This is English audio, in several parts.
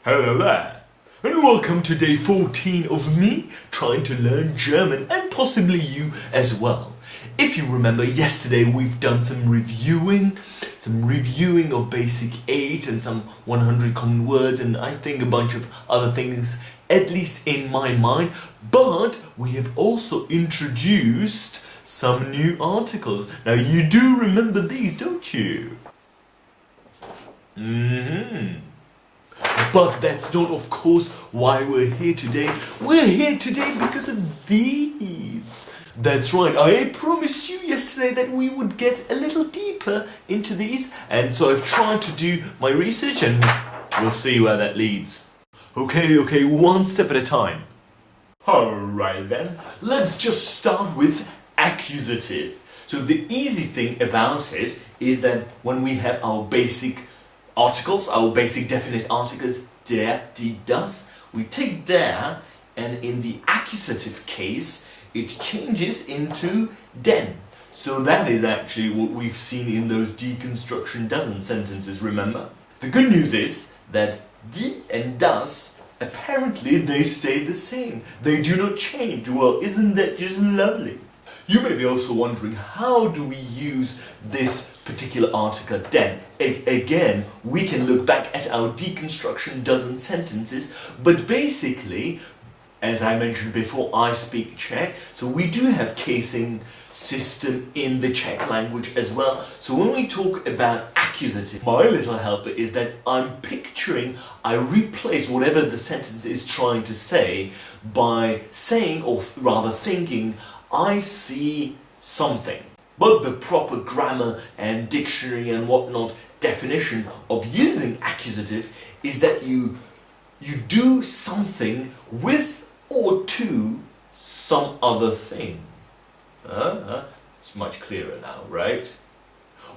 Hello there, and welcome to day 14 of me trying to learn German, and possibly you as well. If you remember, yesterday we've done some reviewing of Basic 8 and some 100 common words, and I think a bunch of other things, at least in my mind, but we have also introduced some new articles. Now you do remember these, don't you? But that's not, of course, why we're here today. We're here today because of these. That's right, I promised you yesterday that we would get a little deeper into these, and so I've tried to do my research, and we'll see where that leads. Okay, one step at a time. Alright then, let's just start with accusative. So the easy thing about it is that when we have our basic articles, our basic definite articles, der, die, das, we take der, and in the accusative case, it changes into den. So that is actually what we've seen in those deconstruction dozen sentences, remember? The good news is that die and das, apparently they stay the same. They do not change. Well, isn't that just lovely? You may be also wondering, how do we use this particular article den? Again, we can look back at our deconstruction dozen sentences, but basically, as I mentioned before, I speak Czech, so we do have casing system in the Czech language as well. So when we talk about accusative, my little helper is that I'm picturing, I replace whatever the sentence is trying to say by saying, or rather thinking, I see something. But the proper grammar and dictionary and whatnot definition of using accusative is that you do something with or to some other thing. It's much clearer now, right?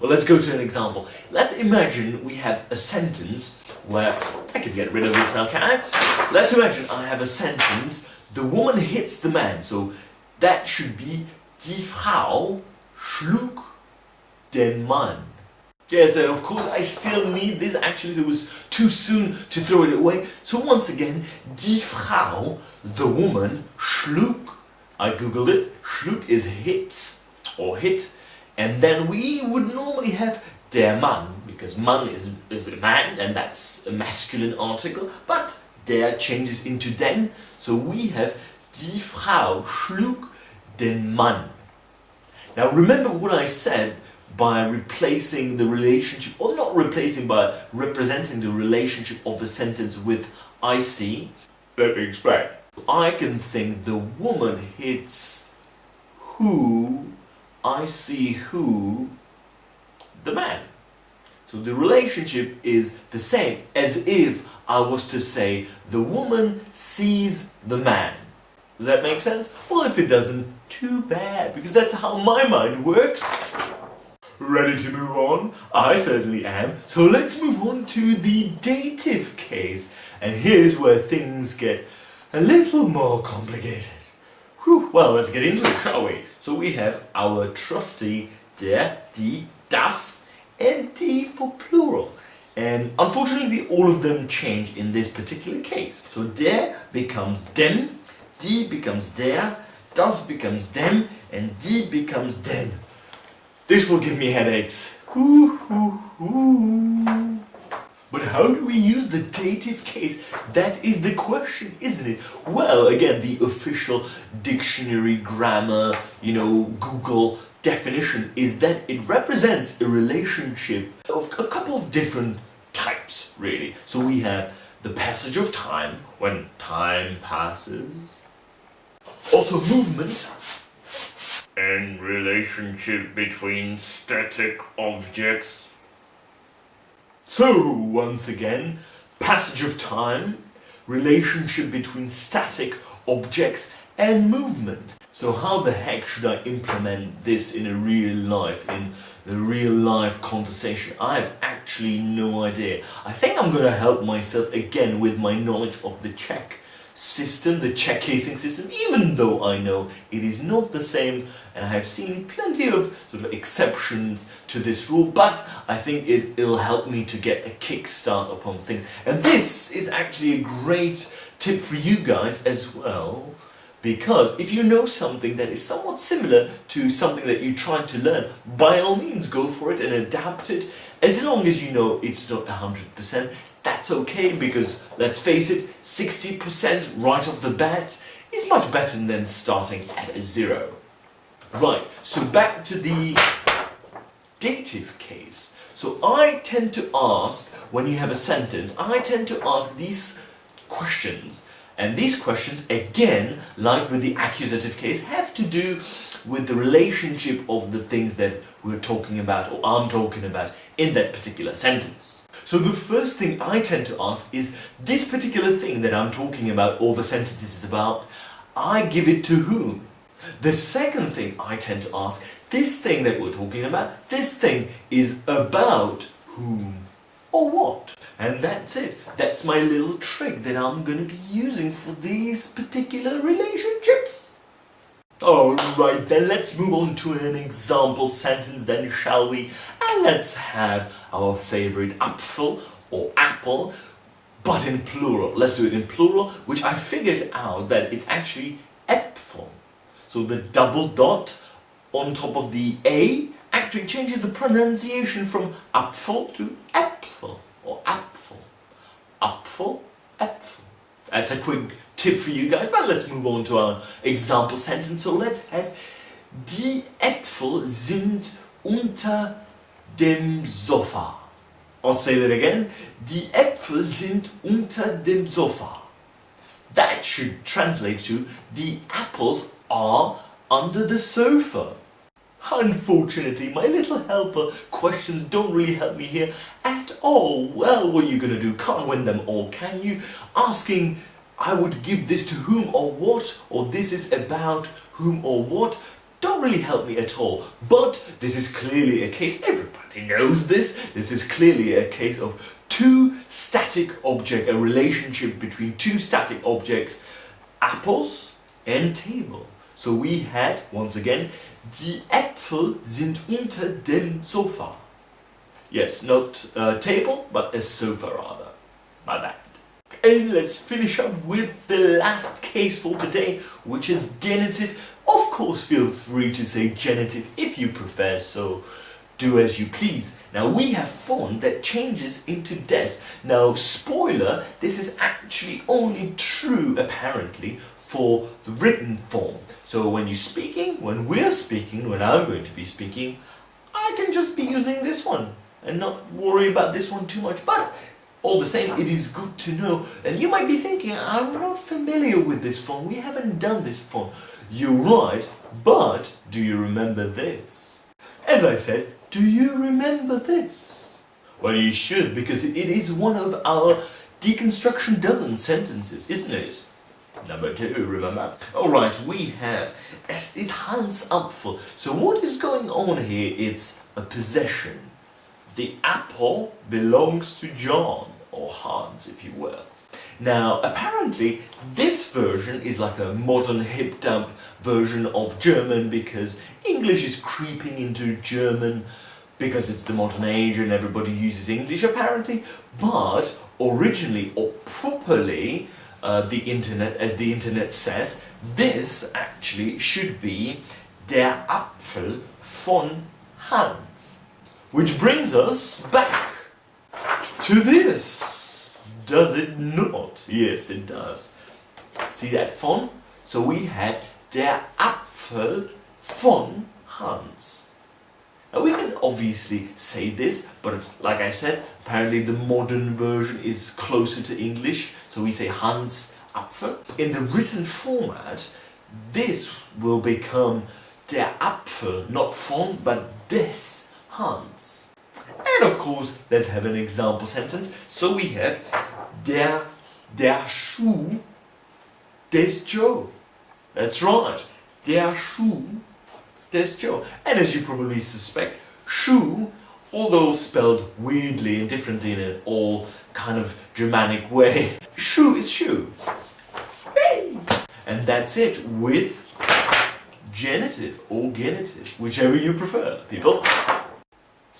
Well, let's go to an example. Let's imagine we have a sentence where, I can get rid of this now, can I? Let's imagine I have a sentence, the woman hits the man, so that should be die Frau schlug den Mann. Yes, and of course I still need this, actually it was too soon to throw it away. So once again, die Frau, the woman, schlug, I googled it, schlug is hits, or hit, and then we would normally have der Mann, because Mann is a man, and that's a masculine article, but der changes into den, so we have die Frau schlug den Mann. Now remember what I said by replacing the relationship, or not replacing, but representing the relationship of the sentence with I see. Let me explain. I can think the woman hits who, I see who, the man. So the relationship is the same as if I was to say the woman sees the man. Does that make sense? Well, if it doesn't, too bad, because that's how my mind works. Ready to move on? I certainly am. So let's move on to the dative case. And here's where things get a little more complicated. Whew, well, let's get into it, shall we? So we have our trusty der, die, das, and die for plural. And unfortunately, all of them change in this particular case. So der becomes dem, die becomes der, das becomes dem, and die becomes den. This will give me headaches. But how do we use the dative case? That is the question, isn't it? Well, again, the official dictionary, grammar, Google definition is that it represents a relationship of a couple of different types, really. So we have the passage of time, when time passes. Also movement. And relationship between static objects. So, once again, passage of time, relationship between static objects, and movement. So how the heck should I implement this in a real life conversation? I have actually no idea. I think I'm gonna help myself again with my knowledge of the Czech. system, the check casing system, even though I know it is not the same, and I have seen plenty of sort of exceptions to this rule, but I think it'll help me to get a kickstart upon things. And this is actually a great tip for you guys as well, because if you know something that is somewhat similar to something that you're trying to learn, by all means go for it and adapt it, as long as you know it's not 100%. That's okay, because let's face it, 60% right off the bat is much better than starting at a 0. Right, so back to the dative case. So I tend to ask, when you have a sentence, I tend to ask these questions. And these questions, again, like with the accusative case, have to do with the relationship of the things that we're talking about, or I'm talking about, in that particular sentence. So the first thing I tend to ask is, this particular thing that I'm talking about, or the sentence is about, I give it to whom? The second thing I tend to ask, this thing that we're talking about, this thing is about whom or what? And that's it. That's my little trick that I'm going to be using for these particular relationships. Alright then, let's move on to an example sentence then, shall we? And let's have our favorite Apfel or apple, but in plural. Let's do it in plural, which I figured out that it's actually Äpfel. So the double dot on top of the A actually changes the pronunciation from Apfel to Äpfel, or Apfel. Apfel, Äpfel. That's a quick tip for you guys, but let's move on to our example sentence. So let's have, die Äpfel sind unter dem Sofa. I'll say that again. Die Äpfel sind unter dem Sofa. That should translate to, the apples are under the sofa. Unfortunately, my little helper questions don't really help me here at all. Well, what are you going to do? Can't win them all, can you? Asking, I would give this to whom or what, or this is about whom or what, don't really help me at all. But this is clearly a case, everybody knows this, this is clearly a case of two static objects, a relationship between two static objects, apples and table. So we had, once again, die Äpfel sind unter dem Sofa. Yes, not a table, but a sofa rather. My bad. And let's finish up with the last case for today, which is genitive. Of course, feel free to say genitive if you prefer, so do as you please. Now we have form that changes into des. Now spoiler, this is actually only true apparently for the written form. So when you're speaking, when we're speaking, when I'm going to be speaking, I can just be using this one and not worry about this one too much. But all the same, it is good to know. And you might be thinking, I'm not familiar with this form, we haven't done this form. You're right, but do you remember this? As I said, do you remember this? Well, you should, because it is one of our deconstruction dozen sentences, isn't it? Number 2, remember? Alright, we have, es ist Hans Apfel. So what is going on here? It's a possession. The apple belongs to John, or Hans if you will. Now, apparently, this version is like a modern hipped-up version of German, because English is creeping into German, because it's the modern age and everybody uses English apparently. But originally, or properly, the internet, as the internet says, this actually should be der Apfel von Hans. Which brings us back to this. Does it not? Yes, it does. See that von? So we had der Apfel von Hans. Now we can obviously say this, but like I said, apparently the modern version is closer to English, so we say Hans Apfel. In the written format, this will become der Apfel, not von, but des Hans. And of course, let's have an example sentence. So we have der Schuh des Joe. That's right, der Schuh des Joe. And as you probably suspect, shoe, although spelled weirdly and differently in an all kind of Germanic way, shoe is shoe. And that's it, with genitive or genitive, whichever you prefer, people.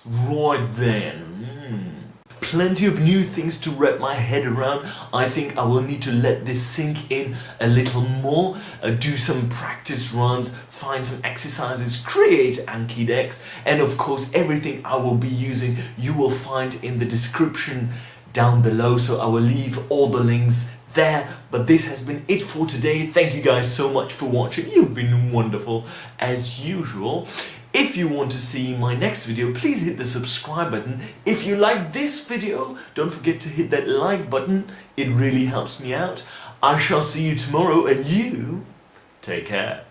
Right then. Plenty of new things to wrap my head around. I think I will need to let this sink in a little more, do some practice runs, find some exercises, create Anki decks, and of course everything I will be using you will find in the description down below, so I will leave all the links there. But this has been it for today. Thank you guys so much for watching. You've been wonderful as usual. If you want to see my next video, please hit the subscribe button. If you like this video, don't forget to hit that like button. It really helps me out. I shall see you tomorrow, and you take care.